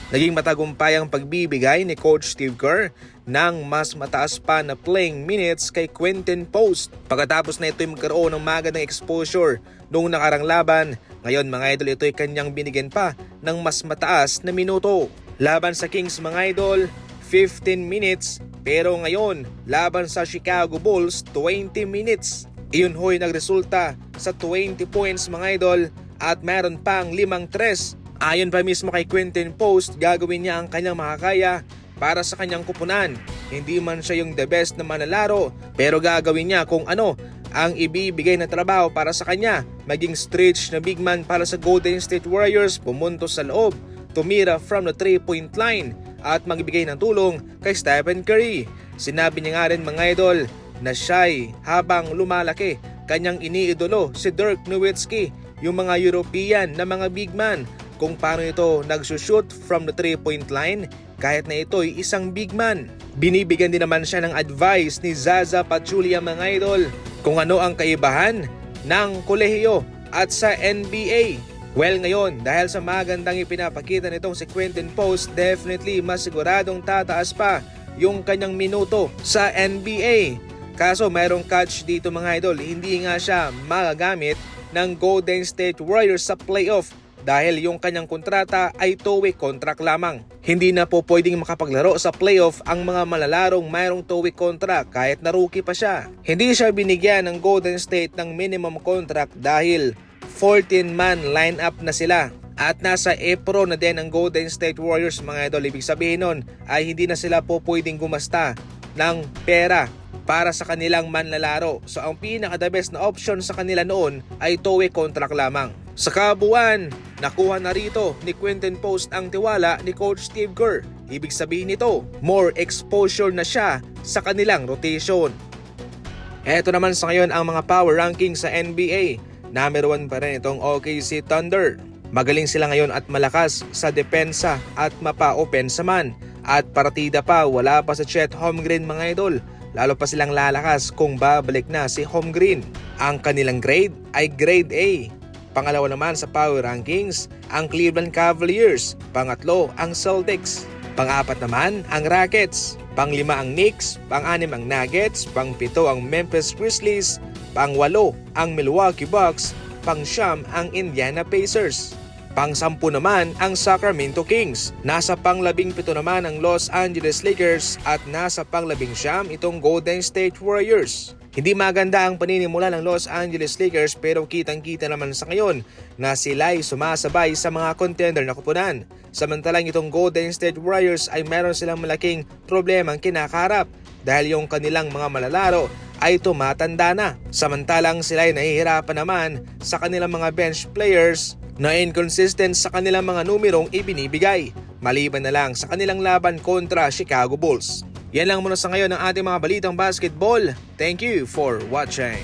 Naging matagumpay ang pagbibigay ni Coach Steve Kerr ng mas mataas pa na playing minutes kay Quinten Post. Pagkatapos na ito'y magkaroon ng magandang exposure noong nakarang laban, ngayon mga idol ito'y kanyang binigyan pa ng mas mataas na minuto. Laban sa Kings mga idol, 15 minutes, pero ngayon laban sa Chicago Bulls, 20 minutes. Iyon ho'y nagresulta sa 20 points mga idol at meron pang 5-3. Ayon pa mismo kay Quinten Post, gagawin niya ang kanyang makakaya para sa kanyang kupunan. Hindi man siya yung the best na manlalaro, pero gagawin niya kung ano ang ibibigay na trabaho para sa kanya. Maging stretch na big man para sa Golden State Warriors, pumunto sa loob, tumira from the 3-point line at magbigay ng tulong kay Stephen Curry. Sinabi niya nga rin mga idol na siya'y habang lumalaki, kanyang iniidolo si Dirk Nowitzki, yung mga European na mga big man, kung paano ito nagsushoot from the 3-point line kahit na ito'y isang big man. Binibigyan din naman siya ng advice ni Zaza Pachulia mga idol kung ano ang kaibahan ng kolehiyo at sa NBA. Well ngayon, dahil sa magandang ipinapakita nitong si Quinten Post, definitely mas siguradong tataas pa yung kanyang minuto sa NBA. Kaso mayroong catch dito mga idol, hindi nga siya magagamit ng Golden State Warriors sa playoff dahil yung kanyang kontrata ay 2-way contract lamang. Hindi na po pwedeng makapaglaro sa playoff ang mga malalarong mayroong 2-way contract kahit na rookie pa siya. Hindi siya binigyan ng Golden State ng minimum contract dahil 14-man lineup na sila. At nasa EPRO na din ang Golden State Warriors mga idol. Ibig sabihin nun ay hindi na sila po pwedeng gumasta ng pera para sa kanilang manlalaro. So ang pinaka-the best na option sa kanila noon ay 2-way contract lamang. Sa kabuuan, nakuha na rito ni Quinten Post ang tiwala ni Coach Steve Kerr. Ibig sabihin nito, more exposure na siya sa kanilang rotation. Eto naman sa ngayon ang mga power rankings sa NBA. Number 1 pa rin itong OKC Thunder. Magaling sila ngayon at malakas sa depensa at mapa-opensa man. At partida pa, wala pa sa Chet Holmgren mga idol. Lalo pa silang lalakas kung babalik na si Holmgren. Ang kanilang grade ay grade A. Pangalawa naman sa power rankings, ang Cleveland Cavaliers. Pangatlo, ang Celtics. Pang-apat naman, ang Rockets. Pang-lima ang Knicks. Pang-anim ang Nuggets. Pang-pito ang Memphis Grizzlies. Pang-walo ang Milwaukee Bucks. Pang-siyam ang Indiana Pacers. Pang-sampu naman ang Sacramento Kings. Nasa pang-labing-pito naman ang Los Angeles Lakers at nasa pang-labing-siyam itong Golden State Warriors. Hindi maganda ang paninimula ng Los Angeles Lakers pero kitang-kita naman sa ngayon na sila'y sumasabay sa mga contender na kupunan. Samantalang itong Golden State Warriors ay meron silang malaking problemang kinakaharap dahil yung kanilang mga malalaro ay tumatanda na. Samantalang sila'y nahihirapan naman sa kanilang mga bench players na inconsistent sa kanilang mga numerong ibinibigay, maliban na lang sa kanilang laban kontra Chicago Bulls. Yan lang muna sa ngayon ang ating mga balitang basketball. Thank you for watching.